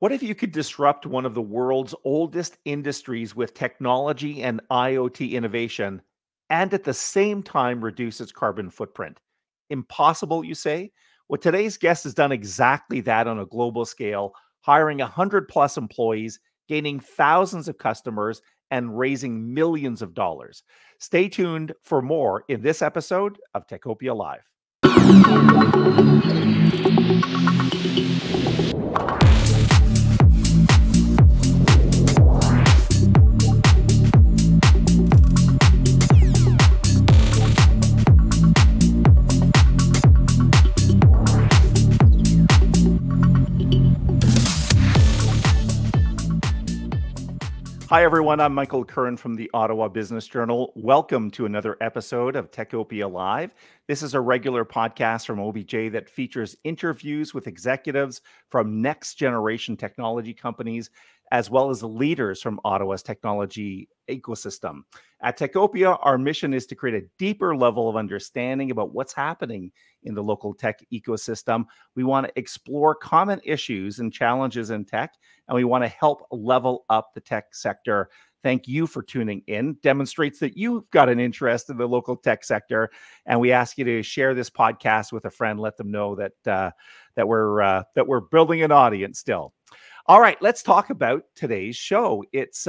What if you could disrupt one of the world's oldest industries with technology and IoT innovation and at the same time reduce its carbon footprint? Impossible, you say? Well, today's guest has done exactly that on a global scale, hiring 100 plus employees, gaining thousands of customers, and raising millions of dollars. Stay tuned for more in this episode of Techopia Live. Hi, everyone. I'm Michael Curran from the Ottawa Business Journal. Welcome to another episode of Techopia Live. This is a regular podcast from OBJ that features interviews with executives from next-generation technology companies, as well as leaders from Ottawa's technology ecosystem. At Techopia, our mission is to create a deeper level of understanding about what's happening in the local tech ecosystem. We want to explore common issues and challenges in tech, and we want to help level up the tech sector. Thank you for tuning in. Demonstrates that you've got an interest in the local tech sector, and we ask you to share this podcast with a friend. Let them know that we're building an audience still. All right, let's talk about today's show. It's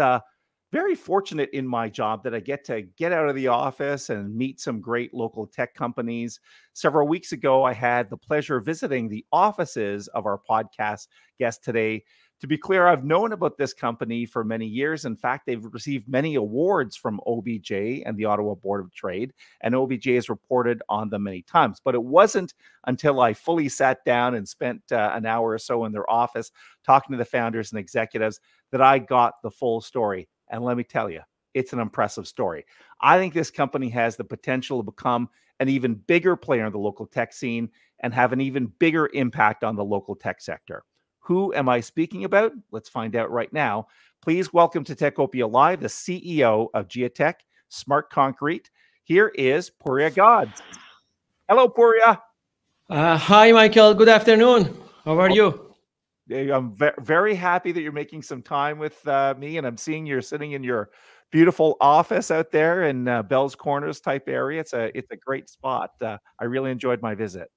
very fortunate in my job that I get to get out of the office and meet some great local tech companies. Several weeks ago, I had the pleasure of visiting the offices of our podcast guest today. To be clear, I've known about this company for many years. In fact, they've received many awards from OBJ and the Ottawa Board of Trade, and OBJ has reported on them many times. But it wasn't until I fully sat down and spent an hour or so in their office talking to the founders and executives that I got the full story. And let me tell you, it's an impressive story. I think this company has the potential to become an even bigger player in the local tech scene and have an even bigger impact on the local tech sector. Who am I speaking about? Let's find out right now. Please welcome to Techopia Live, the CEO of Giatec, Smart Concrete. Here is Pouria Ghods. Hello, Pouria. Hi, Michael. Good afternoon. How are you? I'm very happy that you're making some time with me, and I'm seeing you're sitting in your beautiful office out there in Bell's Corners type area. It's a great spot. I really enjoyed my visit.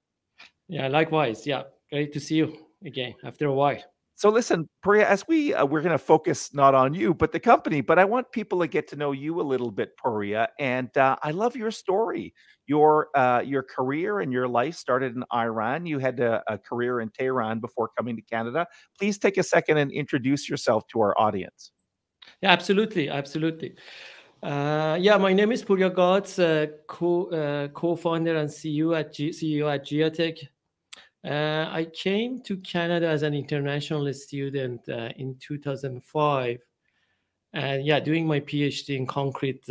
Yeah, likewise. Yeah, great to see you again after a while. So listen, Pouria, as we're going to focus not on you, but the company, but I want people to get to know you a little bit, Pouria. And I love your story. Your career and your life started in Iran. You had a career in Tehran before coming to Canada. Please take a second and introduce yourself to our audience. Yeah, absolutely. My name is Pouria Ghods, co-founder and CEO at Giatec. I came to Canada as an international student in 2005, and doing my PhD in concrete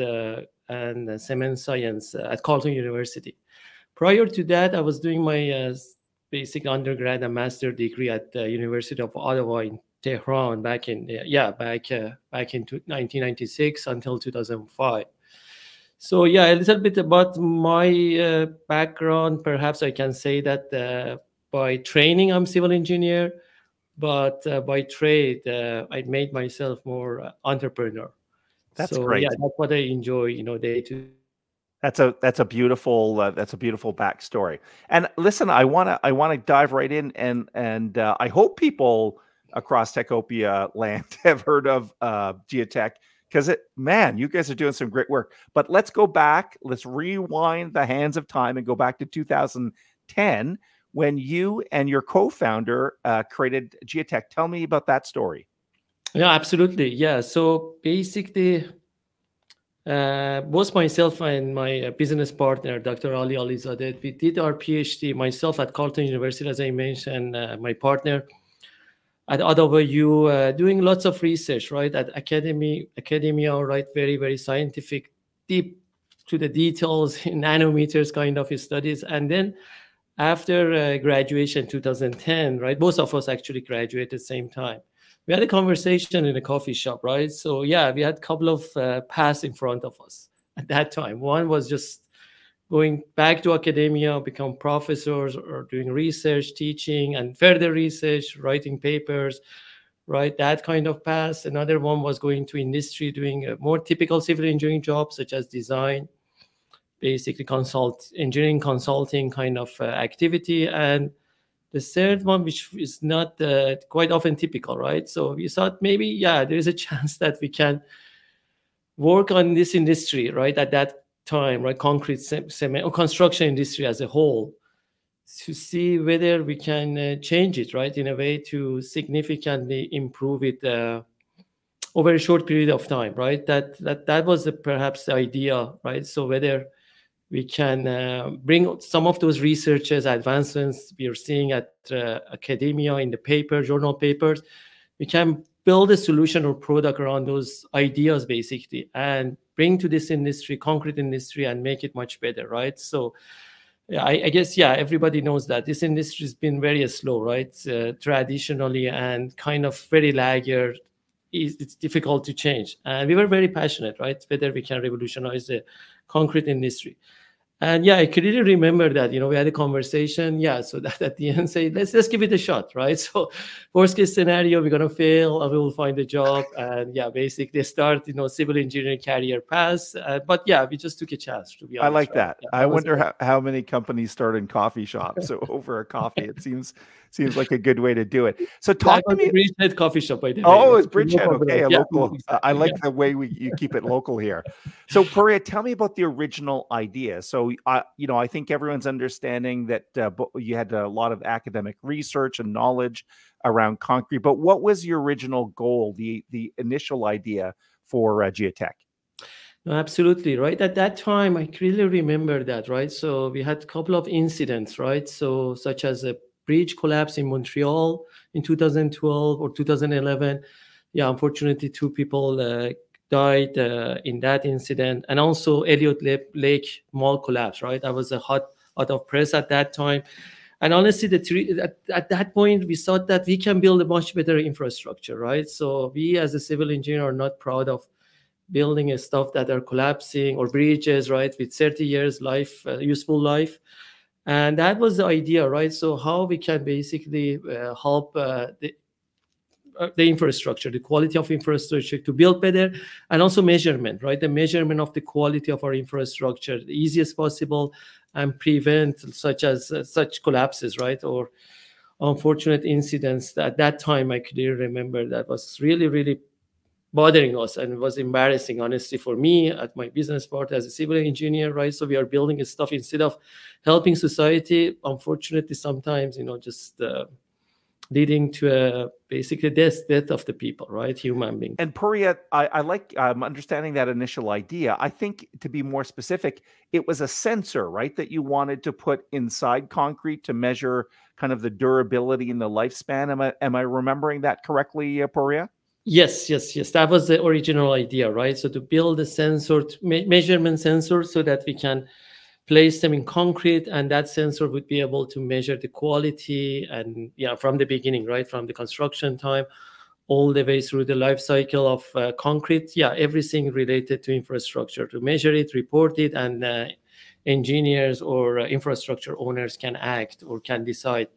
and cement science at Carleton University. Prior to that, I was doing my basic undergrad and master degree at the University of Ottawa in Tehran back in 1996 until 2005. So a little bit about my background. Perhaps I can say that by training, I'm civil engineer, but by trade, I made myself more entrepreneur. That's great. Yeah, that's what I enjoy, day to day. That's a beautiful backstory. And listen, I want to dive right in, and I hope people across Techopia land have heard of Giatec, because you guys are doing some great work. But let's go back. Let's rewind the hands of time and go back to 2010 when you and your co-founder created Giatec. Tell me about that story. Yeah, absolutely. Yeah. So basically, both myself and my business partner, Dr. Aali Alizadeh, we did our PhD, myself at Carleton University, as I mentioned, my partner at Ottawa U, doing lots of research, right, at academia, right, very, very scientific, deep to the details, in nanometers kind of studies. And then after graduation 2010, right, both of us actually graduated at the same time. We had a conversation in a coffee shop, right? So we had a couple of paths in front of us at that time. One was just going back to academia, become professors or doing research, teaching, and further research, writing papers, right? That kind of path. Another one was going to industry, doing a more typical civil engineering jobs such as design, basically engineering consulting kind of activity. And the third one, which is not quite often typical, right? So we thought maybe, yeah, there is a chance that we can work on this industry, right? At that time, right? Concrete, cement, or construction industry as a whole, to see whether we can change it, right? In a way to significantly improve it over a short period of time, right? That was perhaps the idea, right? So whether we can bring some of those researches advancements we are seeing at academia in the journal papers, we can build a solution or product around those ideas basically and bring to this industry, concrete industry, and make it much better, right? So yeah, I guess, yeah, everybody knows that this industry has been very slow, right? Traditionally, and kind of very laggard. It's difficult to change. And we were very passionate, right? Whether we can revolutionize the concrete industry. And yeah, I clearly remember that, we had a conversation. Yeah, so that at the end say, let's give it a shot, right? So worst case scenario, we're gonna fail, and we will find a job, and yeah, basically start, civil engineering career path. But yeah, we just took a chance, to be I honest. like Right? that. Yeah, I that was wonder how many companies start in coffee shops. So over a coffee, it seems like a good way to do it. So that talk to was a me. Bridgehead coffee shop, by the way. Oh, Okay? it's Bridgehead. Okay, a Yeah, local. I exactly. Yeah. like the way you keep it local here. So, Pouria, tell me about the original idea. So, I think everyone's understanding that you had a lot of academic research and knowledge around concrete. But what was your original goal, the initial idea for Giatec? No, absolutely, right. At that time, I clearly remember that, right? So we had a couple of incidents, right? So such as a bridge collapse in Montreal in 2012 or 2011. Yeah, unfortunately, two people died in that incident, and also Elliott Lake Mall collapse, right? That was a hot out of press at that time. And honestly, at that point, we thought that we can build a much better infrastructure, right? So we, as a civil engineer, are not proud of building stuff that are collapsing, or bridges, right, with 30 years life, useful life. And that was the idea, right? So how we can basically help the infrastructure, the quality of infrastructure to build better, and also measurement, right? The measurement of the quality of our infrastructure, the easiest possible, and prevent such collapses, right? Or unfortunate incidents. At that time, I clearly remember that was really, really bothering us, and it was embarrassing, honestly, for me at my business part as a civil engineer, right? So we are building stuff instead of helping society. Unfortunately, sometimes, just leading to a basically death of the people, right? Human beings. And Pouria, I like understanding that initial idea. I think, to be more specific, it was a sensor, right, that you wanted to put inside concrete to measure kind of the durability and the lifespan. Am I remembering that correctly, Pouria? Yes. That was the original idea, right? So to build a sensor, measurement sensor, so that we can place them in concrete, and that sensor would be able to measure the quality, and yeah, from the beginning, right, from the construction time all the way through the life cycle of concrete. Yeah, everything related to infrastructure, to measure it, report it, and engineers or infrastructure owners can act or can decide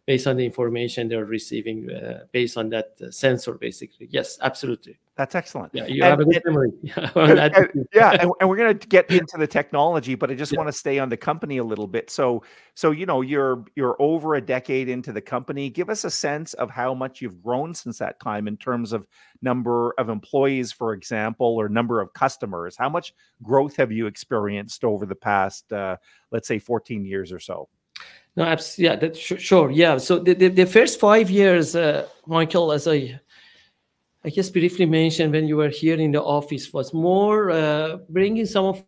based on the information they're receiving based on that sensor, basically. Yes, absolutely. That's excellent. Yeah, you have a good memory. And we're going to get into the technology, but I just want to stay on the company a little bit. So you're over a decade into the company. Give us a sense of how much you've grown since that time in terms of number of employees, for example, or number of customers. How much growth have you experienced over the past, let's say, 14 years or so? No, yeah, that's sure. Yeah, so the first 5 years, Michael, as I guess briefly mentioned when you were here in the office, was more bringing some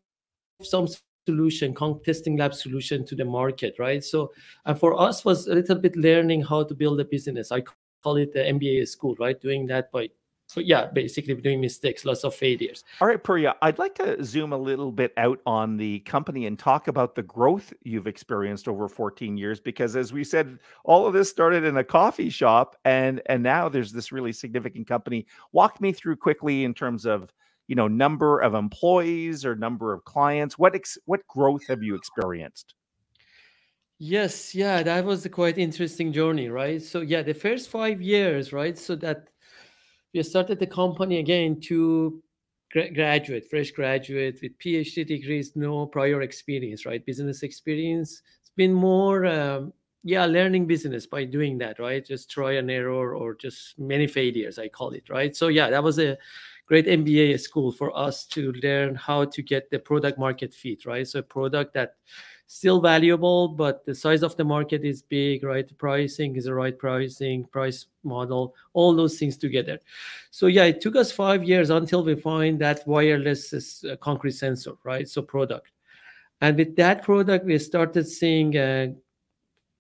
solution, testing lab solution to the market, right? So, and for us was a little bit learning how to build a business. I call it the MBA school, right? Doing that basically doing mistakes, lots of failures. All right, Pouria, I'd like to zoom a little bit out on the company and talk about the growth you've experienced over 14 years, because as we said, all of this started in a coffee shop, and now there's this really significant company. Walk me through quickly in terms of, number of employees or number of clients. What growth have you experienced? Yes, yeah, that was a quite interesting journey, right? So yeah, the first 5 years, right? So that we started the company again to fresh graduate with PhD degrees, no prior experience, right? Business experience. It's been more, learning business by doing that, right? Just try and error or just many failures, I call it, right? So yeah, that was a great MBA school for us to learn how to get the product market fit, right? So a product that still valuable, but the size of the market is big, right? The pricing is the right pricing, price model, all those things together. So yeah, it took us 5 years until we find that wireless concrete sensor, right? So product. And with that product, we started seeing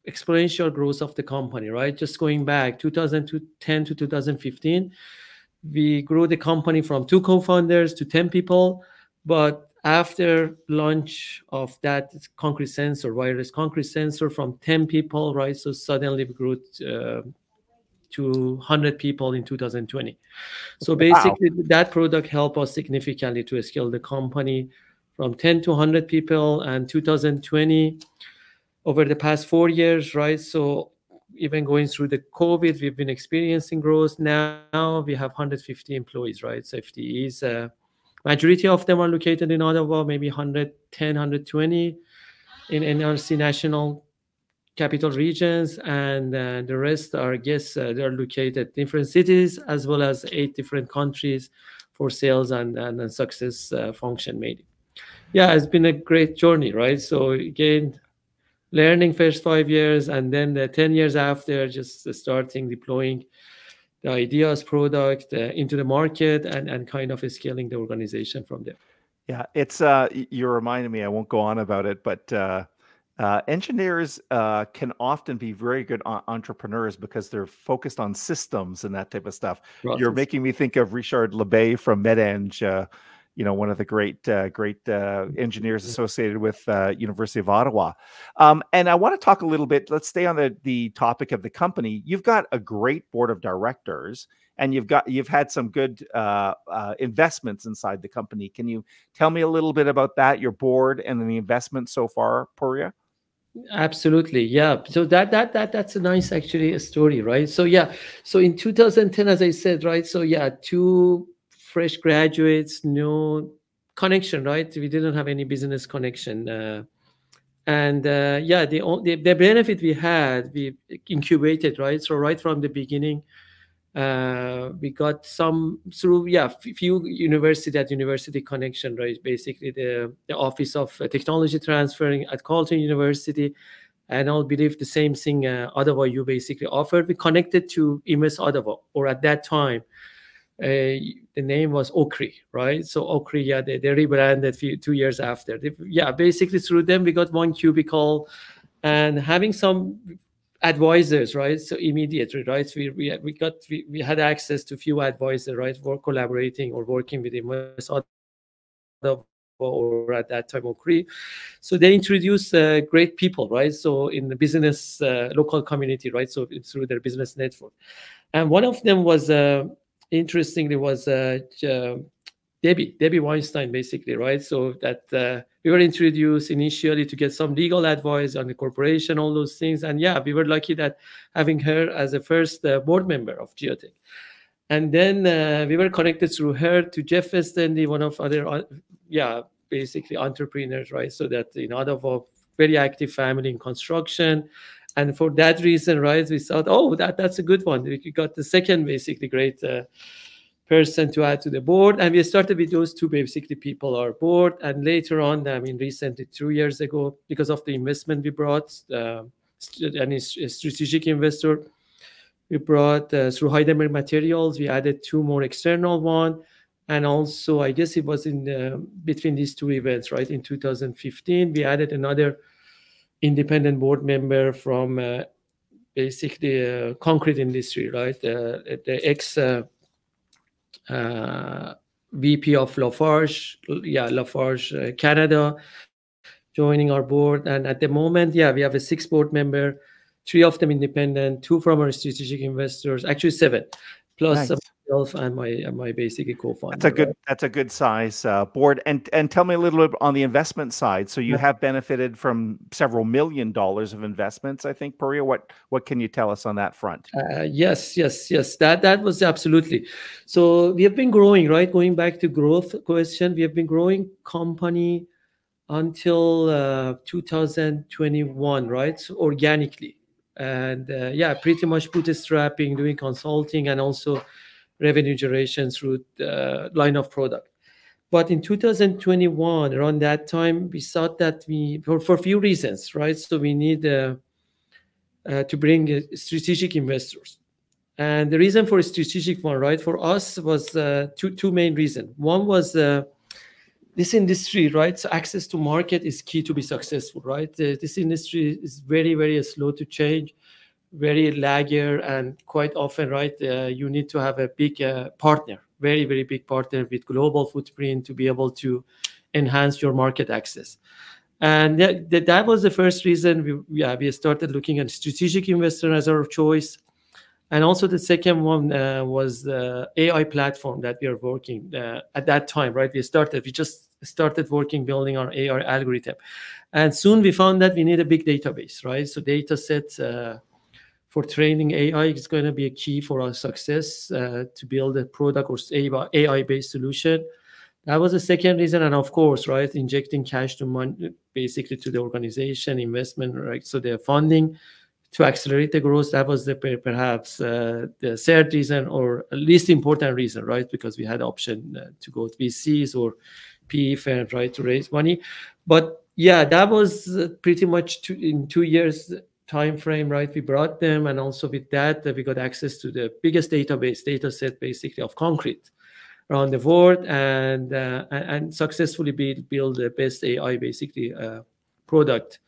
exponential growth of the company, right? Just going back 2010 to 2015, we grew the company from 2 co-founders to 10 people. But after launch of that concrete sensor, wireless concrete sensor, from 10 people, right? So suddenly we grew to 100 people in 2020. So Wow. basically, that product helped us significantly to scale the company from 10 to 100 people. And 2020, over the past 4 years, right? So even going through the COVID, we've been experiencing growth. Now we have 150 employees, right? So FTEs. Majority of them are located in Ottawa, maybe 110, 120 in NRC national capital regions, and the rest are, I guess, they're located different cities as well as 8 different countries for sales and success function mainly. Yeah, it's been a great journey, right? So again, learning first 5 years, and then the 10 years after, just starting deploying the ideas product into the market and kind of scaling the organization from there. Yeah, it's you reminded me. I won't go on about it, but engineers can often be very good entrepreneurs because they're focused on systems and that type of stuff. You're Process. making me think of Richard Lebay from MedEng, one of the great engineers associated with University of Ottawa. And I want to talk a little bit. Let's stay on the topic of the company. You've got a great board of directors, and you've had some good investments inside the company. Can you tell me a little bit about that, your board, and the investment so far, Pouria? Absolutely, yeah. So that's a nice actually a story, right? So yeah, so in 2010, as I said, right? So yeah, 2 fresh graduates, no connection, right? We didn't have any business connection, and yeah, the benefit we had, we incubated, right? So right from the beginning, we got some through few university connection, right? Basically the office of technology transferring at Carleton University, and I'll believe the same thing Ottawa you basically offered. We connected to IMES Ottawa, or at that time the name was Okri, right? So Okri, yeah, they rebranded 2 years after. Basically through them we got one cubicle and having some advisors, right? So immediately, right? So we had access to few advisors, right? For collaborating or working with MS or at that time Okri. So they introduced great people, right? So in the business local community, right? So through their business network, and one of them was interestingly was Debbie Weinstein, basically, right? So that we were introduced initially to get some legal advice on the corporation, all those things. And yeah, we were lucky that having her as a first board member of Giatec. And then we were connected through her to Jeff Westeinde, one of other, basically entrepreneurs, right? So that in Ottawa, very active family in construction. And for that reason, right, we thought, oh, that's a good one. We got the second basically great person to add to the board, and we started with those 2 basically people our board. And later on, I mean recently 2 years ago, because of the investment we brought, and a strategic investor we brought through Heidelberg Materials, we added 2 more external one. And also, I guess it was in between these 2 events, right? In 2015, we added another independent board member from basically concrete industry, right? The ex VP of Lafarge, Lafarge Canada, joining our board. And at the moment, we have a 6 board member, 3 of them independent, 2 from our strategic investors, actually 7, plus Nice. myself and my basically That's a co-founder, good right? that's a good size board. And tell me a little bit on the investment side. So you have benefited from several $1 million of investments, I think, Pouria. What can you tell us on that front? Yes. That was absolutely. So we have been growing, right? Going back to growth question, we have been growing company until 2021, right? So organically, and pretty much bootstrapping, doing consulting, and also revenue generation through the line of product. But in 2021, around that time, we thought that for a few reasons, right? So we need to bring strategic investors. And the reason for a strategic one, right, for us was two main reasons. One was this industry, right? So access to market is key to be successful, right? This industry is very, very slow to change, very lagger, and quite often, right, you need to have a big partner, very, very big partner with global footprint to be able to enhance your market access. And that was the first reason we started looking at strategic investor as our choice. And also the second one was the AI platform that we are working at that time, right? We just started working, building our AI algorithm. And soon we found that we need a big database, right? So data sets for training AI is going to be a key for our success to build a product or AI-based solution. That was the second reason. And of course, right, injecting cash to money, basically to the organization, investment, right? So the funding to accelerate the growth, that was perhaps the third reason, or least important reason, right? Because we had option to go to VCs or PE firms, right, to raise money. But yeah, that was pretty much in 2 years time frame, right? We brought them, and also with that, we got access to the biggest data set, basically, of concrete around the world, and successfully build the best AI, basically, product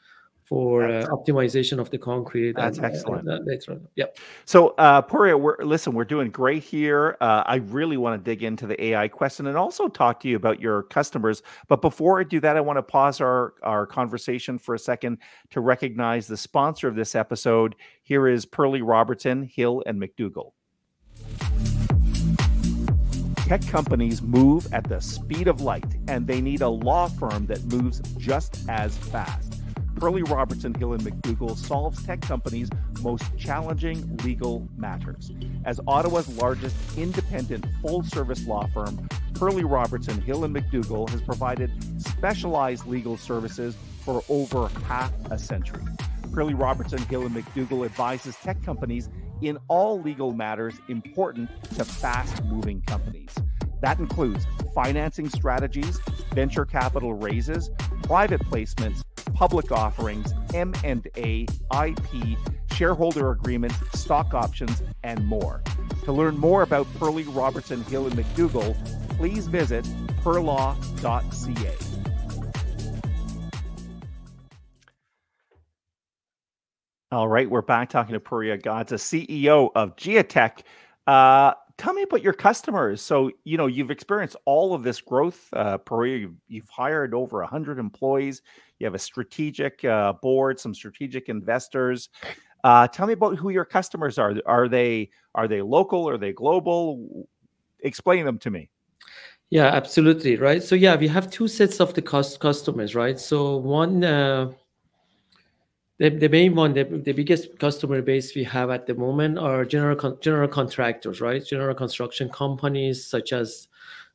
for optimization of the concrete. That's excellent. Later on. Yeah. So, Pouria, we're doing great here. I really want to dig into the AI question and also talk to you about your customers. But before I do that, I want to pause our conversation for a second to recognize the sponsor of this episode. Here is Perley Robertson, Hill and McDougall. Tech companies move at the speed of light, and they need a law firm that moves just as fast. Perley Robertson, Hill and McDougall solves tech companies' most challenging legal matters. As Ottawa's largest independent full-service law firm, Perley Robertson, Hill and McDougall has provided specialized legal services for over half a century. Perley Robertson, Hill and McDougall advises tech companies in all legal matters important to fast-moving companies. That includes financing strategies, venture capital raises, private placements, public offerings, M&A, IP, shareholder agreements, stock options, and more. To learn more about Perley Robertson, Hill and McDougall, please visit perlaw.ca. All right, we're back talking to Pouria Ghods, the CEO of Giatec. Tell me about your customers. So, you've experienced all of this growth, Pouria. You've hired over 100 employees. You have a strategic board, some strategic investors. Tell me about who your customers are. Are they local? Are they global? Explain them to me. Yeah, absolutely. Right. So yeah, we have two sets of the customers, right? So one, the main one, the biggest customer base we have at the moment are general contractors, right? General construction companies such as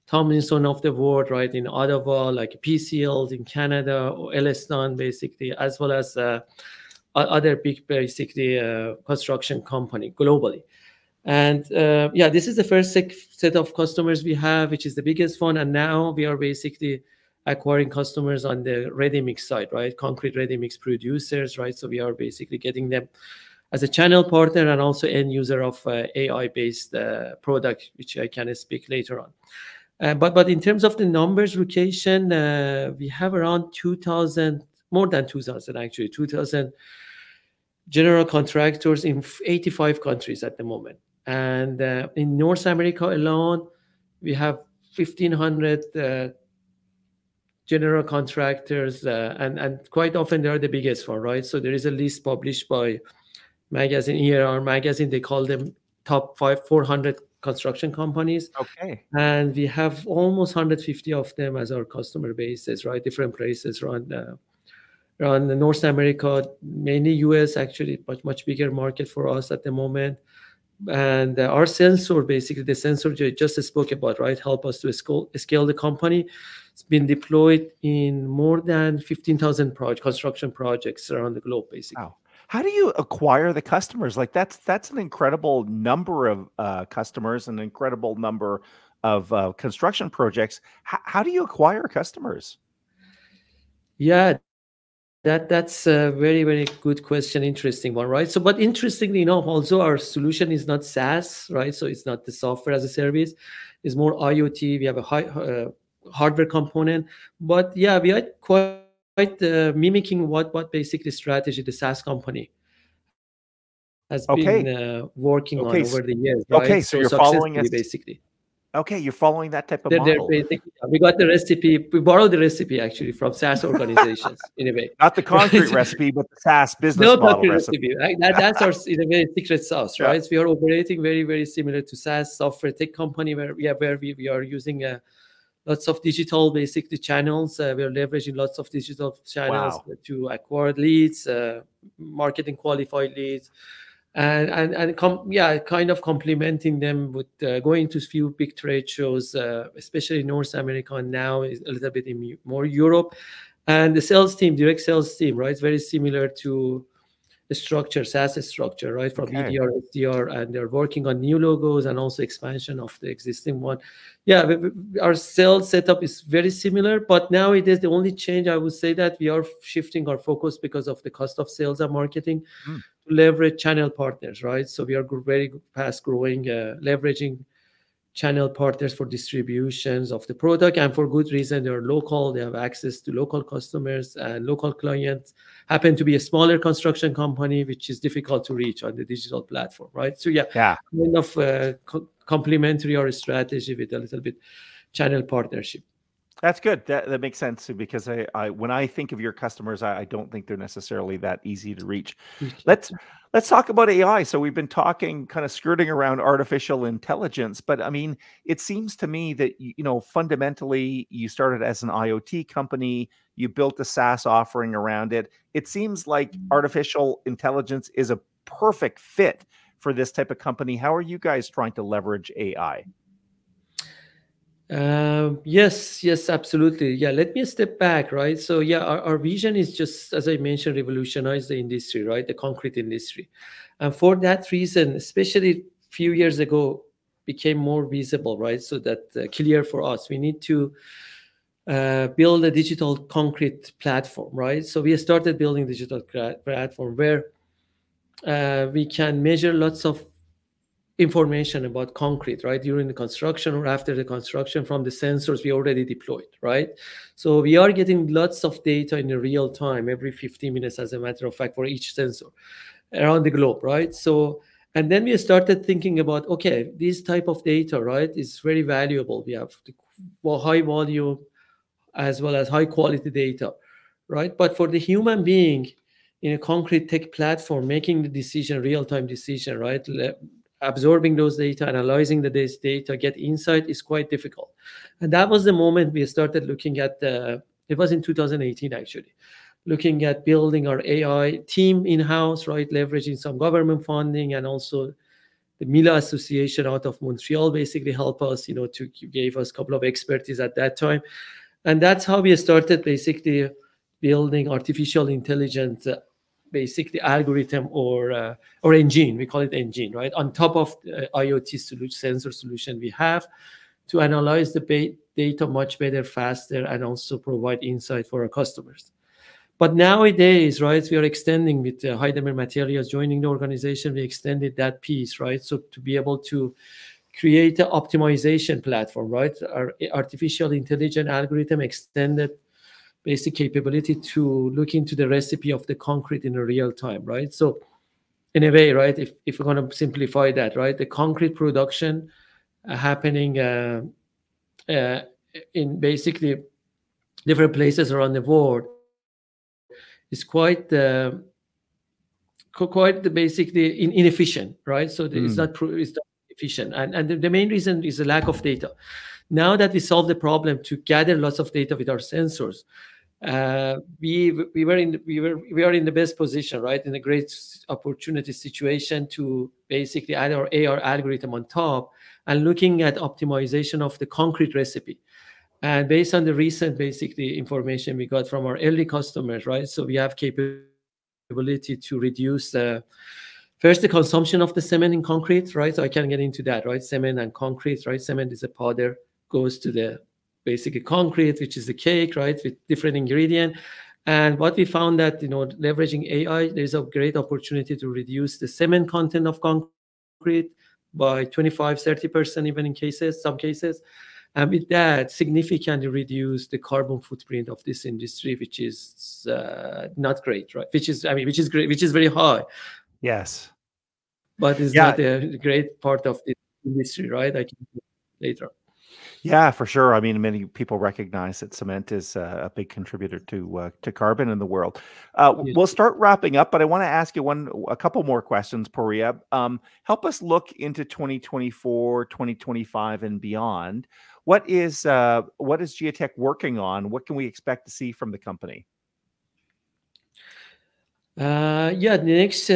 Tomlinson of the world, right, in Ottawa, like PCLs in Canada, or Elliston, basically, as well as other big, basically, construction company globally. And this is the first set of customers we have, which is the biggest one. And now we are basically acquiring customers on the ready mix side, right? Concrete ready mix producers, right? So we are basically getting them as a channel partner and also end user of AI-based product, which I can speak later on. But in terms of the numbers location, we have around 2,000, more than 2,000 actually, 2,000 general contractors in 85 countries at the moment. And in North America alone, we have 1,500 general contractors, and quite often they are the biggest one, right? So there is a list published by magazine here, our magazine, they call them top 400 construction companies, Okay. and we have almost 150 of them as our customer bases, right? Different places around North America, mainly US, actually, much bigger market for us at the moment. And our sensor, basically the sensor you just spoke about, right, help us to scale the company. It's been deployed in more than 15,000 construction projects around the globe, basically. Wow. How do you acquire the customers? Like that's an incredible number of customers, an incredible number of construction projects. How do you acquire customers? Yeah, that's a very good question, interesting one, right? So, but interestingly enough, also our solution is not SaaS, right? So it's not the software as a service; it's more IoT. We have a high hardware component, but yeah, we are quite mimicking what basically strategy the SaaS company has been Okay. working on Okay. over the years, right? Okay. So So you're following successfully, us. basically. Okay, you're following that type of They're model. basically, we got the recipe. We borrowed the recipe actually from SaaS organizations in a way, Not the concrete right? recipe, but the SaaS business No model country recipe. recipe. Right? That's our in a way secret sauce, Yeah. right? So we are operating very similar to SaaS software tech company where we are using lots of digital basically channels. We are leveraging lots of digital channels Wow. to acquire leads, marketing qualified leads, and kind of complementing them with going to a few big trade shows, especially in North America, and now is a little bit in more Europe. And the sales team, direct sales team, right, it's very similar to the structure, SaaS structure, right, from Okay. EDR, SDR, and they're working on new logos and also expansion of the existing one. Yeah, our sales setup is very similar, but nowadays the only change I would say that we are shifting our focus because of the cost of sales and marketing Mm. to leverage channel partners, right? So we are very fast growing, leveraging channel partners for distributions of the product, and for good reason. They're local, they have access to local customers and local clients, happen to be a smaller construction company which is difficult to reach on the digital platform, right? So yeah, Yeah. kind of complementary our strategy with a little bit channel partnership. That's good. That makes sense too, because I when I think of your customers, I don't think they're necessarily that easy to reach. Let's let's talk about AI. So we've been talking, kind of skirting around artificial intelligence, but I mean, it seems to me that fundamentally you started as an IoT company, you built a SaaS offering around it. It seems like artificial intelligence is a perfect fit for this type of company. How are you guys trying to leverage AI? Yes, absolutely. Yeah, let me step back, right? So yeah, our vision is just, as I mentioned, revolutionize the industry, right? The concrete industry. And for that reason, especially a few years ago, became more visible, right? So that clear for us. We need to build a digital concrete platform, right? So we started building digital platform where we can measure lots of information about concrete, right, during the construction or after the construction from the sensors we already deployed, right? So we are getting lots of data in the real time every 15 minutes, as a matter of fact, for each sensor around the globe, right? So, and then we started thinking about, okay, this type of data, right, is very valuable. We have high volume as well as high quality data, right? But for the human being in a concrete tech platform, making the decision, real time decision, right, absorbing those data, analyzing this data, get insight is quite difficult. And that was the moment we started looking at it was in 2018 actually, looking at building our AI team in-house, right, leveraging some government funding, and also the Mila Association out of Montreal basically help us, to gave us a couple of expertise at that time. And that's how we started basically building artificial intelligence basically algorithm or engine. We call it engine, right, on top of the IoT sensor solution we have, to analyze the data much better, faster, and also provide insight for our customers. But nowadays, right, we are extending with Heidemer Materials joining the organization. We extended that piece, right, so to be able to create an optimization platform, right? Our artificial intelligence algorithm extended basic capability to look into the recipe of the concrete in a real time, right? So in a way, right, if we're going to simplify that, right, the concrete production happening in basically different places around the world is quite quite basically inefficient, right? So it's not efficient, and the main reason is the lack of data. Now that we solved the problem to gather lots of data with our sensors, we are in the best position, right, in a great opportunity situation to basically add our AR algorithm on top and looking at optimization of the concrete recipe. And based on the recent basically information we got from our early customers, right, so we have capability to reduce first the consumption of the cement in concrete, right? So I can get into that, right? Cement and concrete, right? Cement is a powder, goes to the basically concrete, which is the cake, right, with different ingredient. And what we found that, leveraging AI, there's a great opportunity to reduce the cement content of concrete by 25, 30%, even in some cases. And with that, significantly reduce the carbon footprint of this industry, which is not great, right? Which is great, which is very high. Yes. But it's not a great part of the industry, right? I can later. Yeah, for sure. I mean, many people recognize that cement is a big contributor to carbon in the world. We'll start wrapping up, but I want to ask you a couple more questions, Pouria. Help us look into 2024, 2025, and beyond. What is Giatec working on? What can we expect to see from the company? The next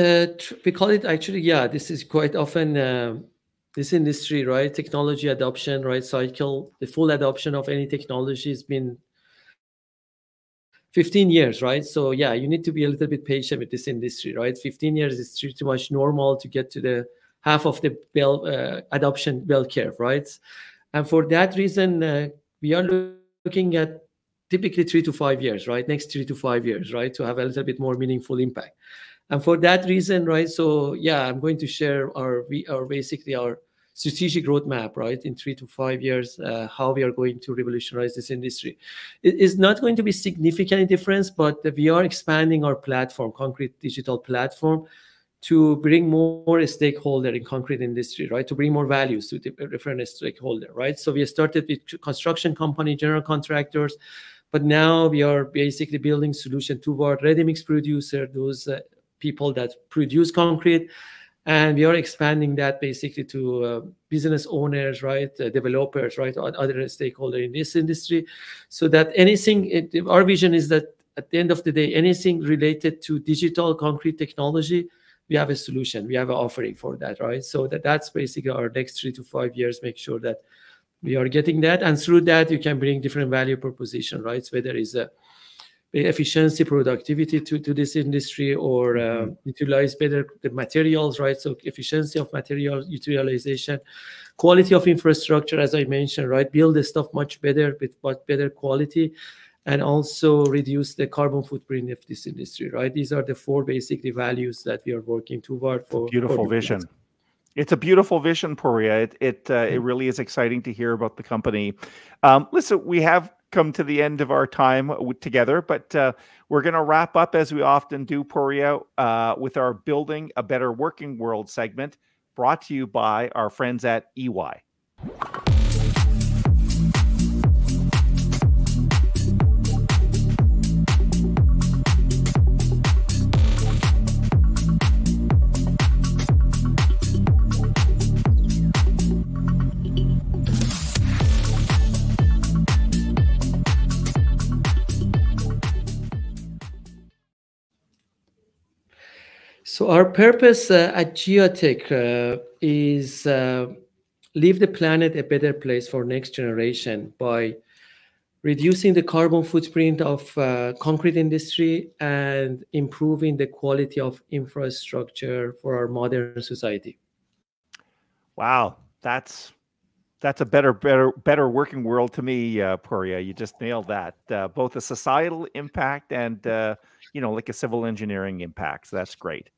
we call it actually. This is quite often. This industry, right? Technology adoption, right? Cycle, the full adoption of any technology has been 15 years, right? So you need to be a little bit patient with this industry, right? 15 years is too much normal to get to the half of the adoption bell curve, right? And for that reason, we are looking at typically 3 to 5 years, right? Next 3 to 5 years, right? To have a little bit more meaningful impact. And for that reason, right, so I'm going to share our strategic roadmap, right, in 3 to 5 years, how we are going to revolutionize this industry. It is not going to be significant difference, but we are expanding our platform, concrete digital platform, to bring more stakeholder in concrete industry, right, to bring more values to the different stakeholder, right. So we started with construction company, general contractors, but now we are basically building solution toward ready-mix producer, those people that produce concrete, and we are expanding that basically to business owners, right, developers, right, other stakeholders in this industry, so that our vision is that at the end of the day, anything related to digital concrete technology, we have a solution, we have an offering for that, right? So that's basically our next 3 to 5 years, make sure that we are getting that, and through that you can bring different value proposition, right? So whether it's efficiency, productivity to this industry, or utilize better the materials, right? So efficiency of material utilization, quality of infrastructure, as I mentioned, right? Build the stuff much better with much better quality, and also reduce the carbon footprint of this industry, right? These are the 4 basically values that we are working toward for. Beautiful vision. It's a beautiful vision, Pouria. It really is exciting to hear about the company. Listen, we have come to the end of our time together, but we're going to wrap up as we often do, Pouria, with our Building a Better Working World segment, brought to you by our friends at EY. So our purpose at Giatec is leave the planet a better place for next generation by reducing the carbon footprint of concrete industry and improving the quality of infrastructure for our modern society. Wow, that's a better working world to me, Pouria. You just nailed that. Both a societal impact and like a civil engineering impact. So that's great.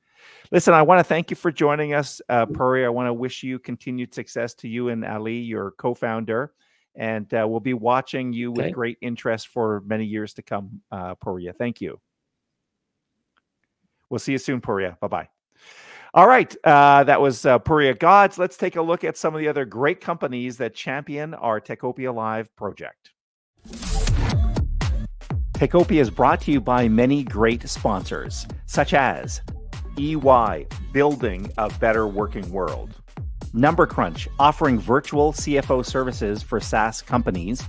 Listen, I want to thank you for joining us, Pouria. I want to wish you continued success to you and Aali, your co-founder, and we'll be watching you with great interest for many years to come, Pouria. Thank you. We'll see you soon, Pouria. Bye-bye. All right, that was Pouria Ghods. Let's take a look at some of the other great companies that champion our Techopia Live project. Techopia is brought to you by many great sponsors, such as EY, building a better working world. Number Crunch, offering virtual CFO services for SaaS companies.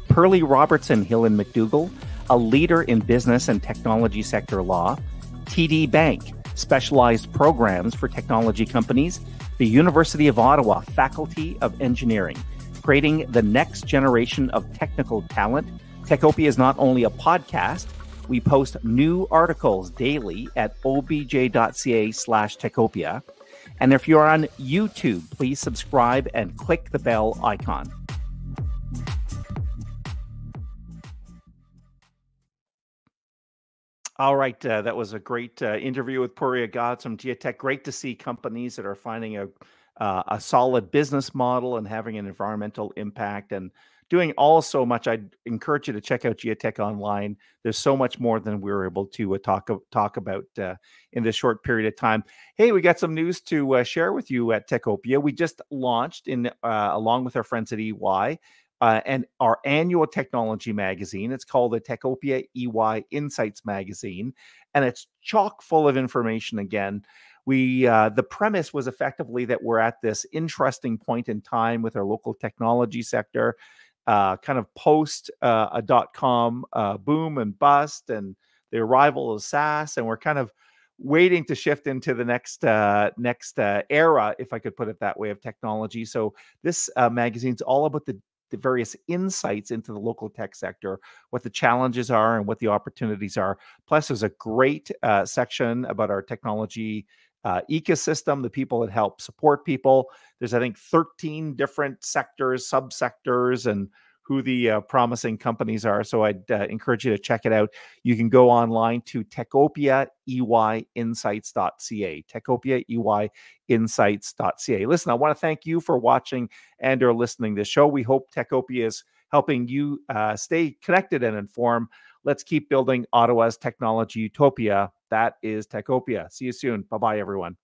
Pearlie Robertson Hill and McDougall, a leader in business and technology sector law. TD Bank, specialized programs for technology companies. The University of Ottawa Faculty of Engineering, creating the next generation of technical talent. Techopia is not only a podcast, we post new articles daily at obj.ca/Techopia. And if you're on YouTube, please subscribe and click the bell icon. All right, that was a great interview with Pouria Ghods from Giatec. Great to see companies that are finding a solid business model and having an environmental impact and doing all so much. I'd encourage you to check out Giatec online. There's so much more than we were able to talk about in this short period of time. Hey, we got some news to share with you at Techopia. We just launched along with our friends at EY and our annual technology magazine. It's called the Techopia EY Insights Magazine, and it's chock full of information. Again, the premise was effectively that we're at this interesting point in time with our local technology sector, kind of post a .com boom and bust and the arrival of SaaS, and we're kind of waiting to shift into the next era, if I could put it that way, of technology. So this magazine's all about the various insights into the local tech sector, what the challenges are and what the opportunities are. Plus, there's a great section about our technology ecosystem, the people that help support people. There's, I think, 13 different sectors, subsectors, and who the promising companies are. So I'd encourage you to check it out. You can go online to techopiaeyinsights.ca, techopiaeyinsights.ca. Listen, I want to thank you for watching and or listening to this show. We hope Techopia is helping you stay connected and informed. Let's keep building Ottawa's technology utopia. That is Techopia. See you soon. Bye-bye, everyone.